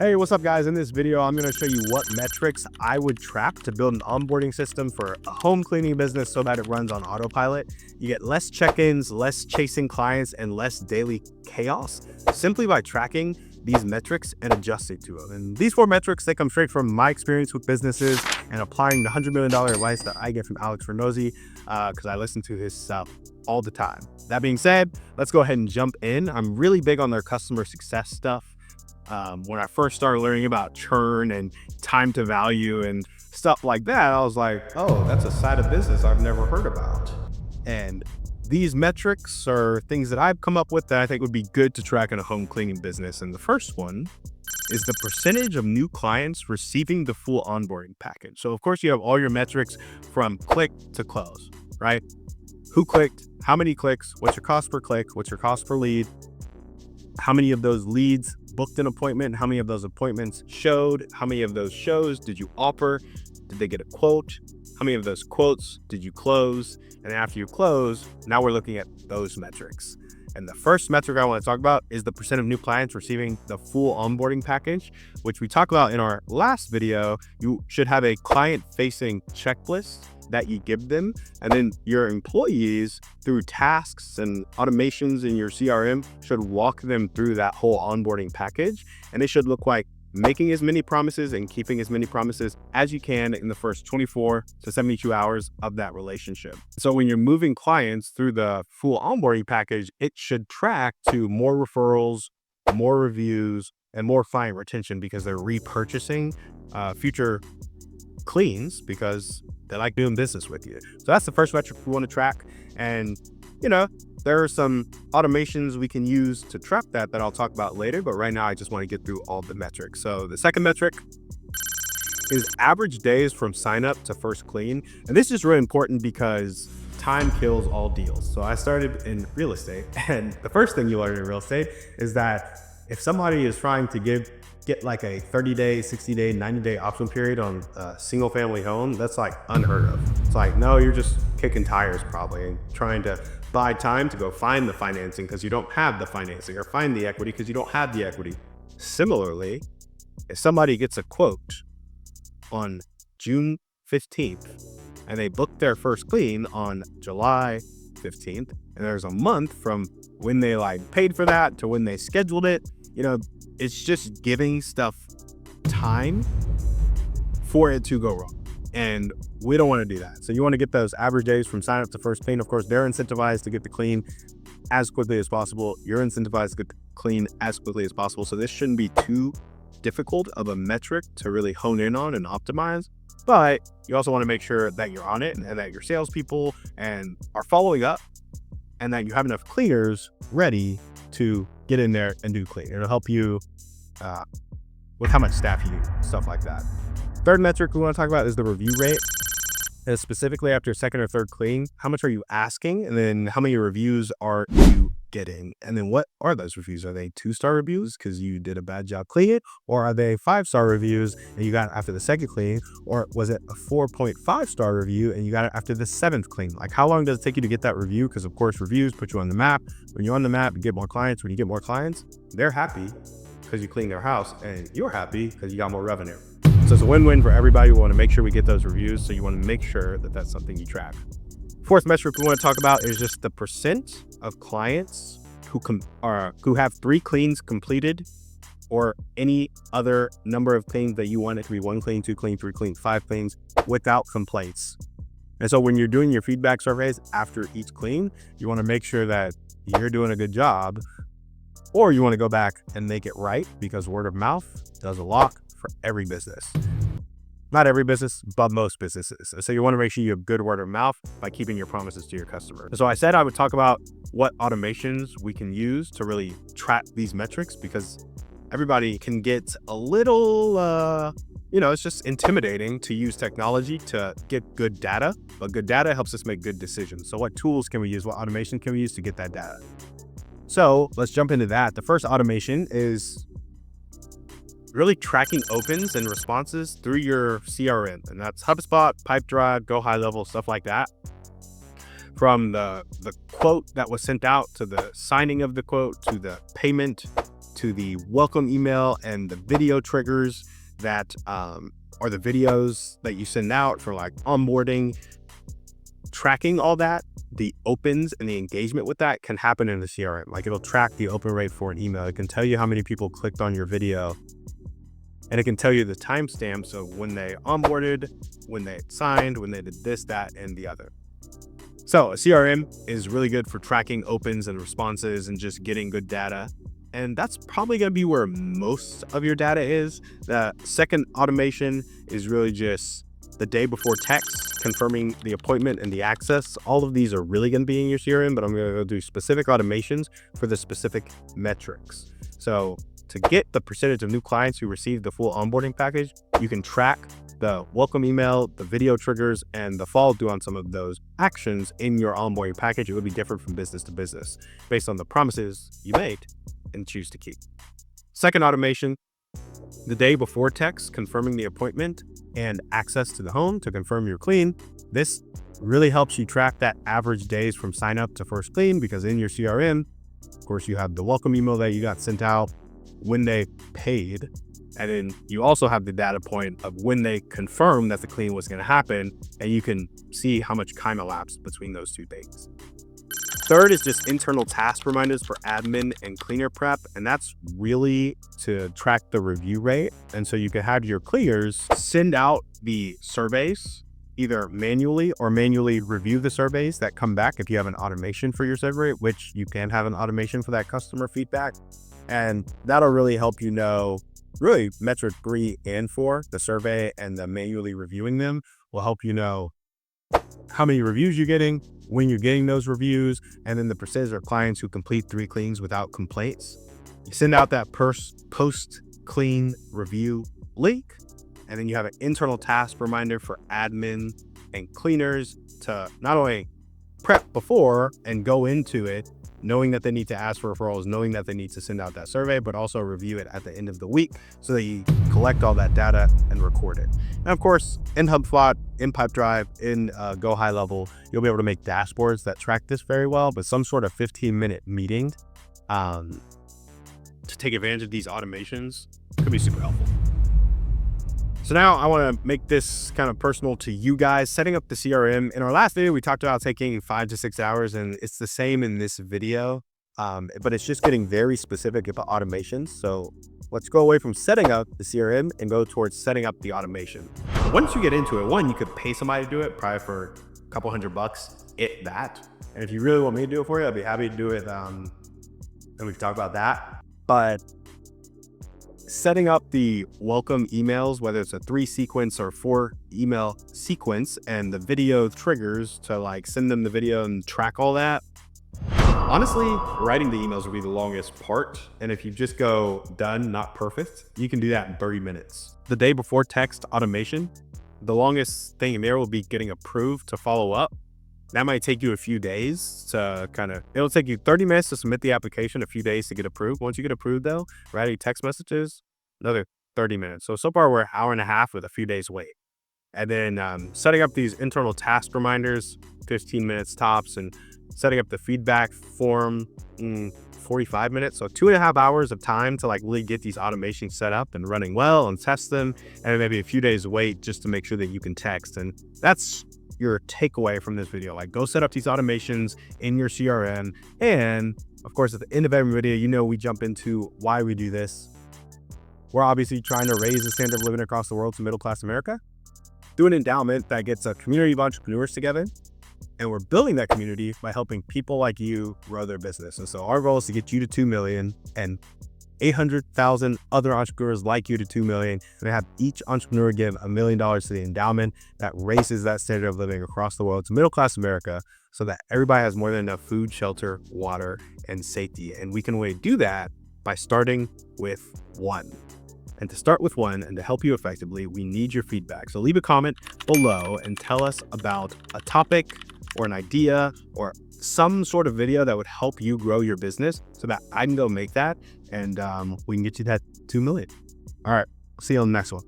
Hey, what's up guys? In this video, I'm going to show you what metrics I would track to build an onboarding system for a home cleaning business so that it runs on autopilot. You get less check-ins, less chasing clients, and less daily chaos simply by tracking these metrics and adjusting to them. And these 4 metrics, they come straight from my experience with businesses and applying the $100 million advice that I get from Alex Vernozzi because I listen to his stuff all the time. That being said, let's go ahead and jump in. I'm really big on their customer success stuff. When I first started learning about churn and time to value and stuff like that, I was like, oh, that's a side of business I've never heard about. And these metrics are things that I've come up with that I think would be good to track in a home cleaning business. And the first one is the percentage of new clients receiving the full onboarding package. So of course you have all your metrics from click to close, right? Who clicked, how many clicks, what's your cost per click, what's your cost per lead, how many of those leads booked an appointment, how many of those appointments showed, how many of those shows did you offer, did they get a quote, how many of those quotes did you close, and after you close, now we're looking at those metrics. And the first metric I want to talk about is the percent of new clients receiving the full onboarding package, which we talked about in our last video. You should have a client-facing checklist that you give them, and then your employees through tasks and automations in your CRM should walk them through that whole onboarding package. And it should look like making as many promises and keeping as many promises as you can in the first 24 to 72 hours of that relationship. So when you're moving clients through the full onboarding package, it should track to more referrals, more reviews, and more client retention because they're repurchasing future cleans because they like doing business with you. So that's the first metric we want to track. And, there are some automations we can use to track that I'll talk about later. But right now, I just want to get through all the metrics. So the second metric is average days from sign up to first clean. And this is really important because time kills all deals. So I started in real estate, and the first thing you learn in real estate is that if somebody is trying to get like a 30-day, 60-day, 90-day option period on a single family home, that's like unheard of. It's like, no, you're just kicking tires probably and trying to buy time to go find the financing because you don't have the financing, or find the equity because you don't have the equity. Similarly, if somebody gets a quote on June 15th and they book their first clean on July 15th, and there's a month from when they paid for that to when they scheduled it, it's just giving stuff time for it to go wrong. And we don't want to do that. So you want to get those average days from sign up to first clean. Of course, they're incentivized to get the clean as quickly as possible. You're incentivized to get the clean as quickly as possible. So this shouldn't be too difficult of a metric to really hone in on and optimize. But you also want to make sure that you're on it and that your salespeople and are following up, and that you have enough cleaners ready to get in there and do clean. It'll help you with how much staff you need, stuff like that. Third metric we want to talk about is the review rate. And specifically after second or third clean, how much are you asking? And then how many reviews are you getting? And then what are those reviews? Are they 2-star reviews because you did a bad job cleaning? Or are they 5-star reviews and you got it after the second clean? Or was it a 4.5-star review and you got it after the 7th clean? Like, how long does it take you to get that review? Because of course, reviews put you on the map. When you're on the map, you get more clients. When you get more clients, they're happy because you cleaned their house, and you're happy because you got more revenue. So it's a win-win for everybody. We want to make sure we get those reviews. So you want to make sure that that's something you track. Fourth metric we want to talk about is just the percent of clients who have 3 cleans completed, or any other number of cleans that you want it to be 1 clean, 2 clean, 3 clean, 5 cleans without complaints. And so when you're doing your feedback surveys after each clean, you want to make sure that you're doing a good job, or you want to go back and make it right, because word of mouth does a lot for every business. Not every business, but most businesses. So you want to make sure you have good word of mouth by keeping your promises to your customer. So I said I would talk about what automations we can use to really track these metrics, because everybody can get a little, it's just intimidating to use technology to get good data, but good data helps us make good decisions. So what tools can we use? What automation can we use to get that data? So let's jump into that. The first automation is really tracking opens and responses through your CRM. And that's HubSpot, Pipedrive, Go High Level, stuff like that. From the quote that was sent out, to the signing of the quote, to the payment, to the welcome email and the video triggers that, or the videos that you send out for like onboarding, tracking all that, the opens and the engagement with that can happen in the CRM. Like it'll track the open rate for an email. It can tell you how many people clicked on your video, and it can tell you the timestamp. So when they onboarded, when they signed, when they did this, that, and the other. So a CRM is really good for tracking opens and responses and just getting good data. And that's probably going to be where most of your data is. The second automation is really just the day before text, confirming the appointment and the access. All of these are really going to be in your CRM, but I'm going to go do specific automations for the specific metrics. So to get the percentage of new clients who receive the full onboarding package, you can track the welcome email, the video triggers, and the follow through on some of those actions in your onboarding package. It would be different from business to business based on the promises you made and choose to keep. Second automation, the day before text, confirming the appointment and access to the home to confirm you're clean. This really helps you track that average days from sign up to first clean, because in your CRM, of course, you have the welcome email that you got sent out, when they paid, and then you also have the data point of when they confirmed that the clean was going to happen, and you can see how much time elapsed between those two dates. Third is just internal task reminders for admin and cleaner prep, and that's really to track the review rate. And so you can have your cleaners send out the surveys, either manually or manually review the surveys that come back if you have an automation for your survey, which you can have an automation for that customer feedback. And that'll really help you know, really metric 3 and 4, the survey and the manually reviewing them will help you know how many reviews you're getting, when you're getting those reviews, and then the percentage of clients who complete 3 cleans without complaints. You send out that post-clean review link, and then you have an internal task reminder for admin and cleaners to not only prep before and go into it, knowing that they need to ask for referrals, knowing that they need to send out that survey, but also review it at the end of the week so that you collect all that data and record it. And of course, in HubSpot, in Pipedrive, in Go High Level, you'll be able to make dashboards that track this very well, but some sort of 15-minute meeting to take advantage of these automations could be super helpful. So now I want to make this kind of personal to you guys. Setting up the CRM. In our last video, we talked about taking 5 to 6 hours, and it's the same in this video, but it's just getting very specific about automations. So let's go away from setting up the CRM and go towards setting up the automation. Once you get into it, one, you could pay somebody to do it, probably for a couple $100, if that. And if you really want me to do it for you, I'd be happy to do it. And we can talk about that. But setting up the welcome emails, whether it's a 3 sequence or 4 email sequence, and the video triggers to like send them the video and track all that. Honestly, writing the emails will be the longest part. And if you just go done, not perfect, you can do that in 30 minutes. The day before text automation, the longest thing in there will be getting approved to follow up. That might take you a few days to it'll take you 30 minutes to submit the application, a few days to get approved. Once you get approved though, writing text messages, another 30 minutes. So far we're an hour and a half with a few days wait. And then setting up these internal task reminders, 15 minutes tops, and setting up the feedback form, 45 minutes. So 2.5 hours of time to like really get these automations set up and running well and test them. And maybe a few days wait just to make sure that you can text. And that's your takeaway from this video. Like, go set up these automations in your CRM. And of course, at the end of every video, you know, we jump into why we do this. We're obviously trying to raise the standard of living across the world to middle-class America through an endowment that gets a community of entrepreneurs together. And we're building that community by helping people like you grow their business. And so our goal is to get you to 2 million and 800,000 other entrepreneurs like you to 2 million, and have each entrepreneur give $1 million to the endowment that raises that standard of living across the world to middle-class America, so that everybody has more than enough food, shelter, water, and safety. And we can only do that by starting with one. And to start with one and to help you effectively, we need your feedback. So leave a comment below and tell us about a topic or an idea or some sort of video that would help you grow your business so that I can go make that and we can get you that 2 million. All right, see you on the next one.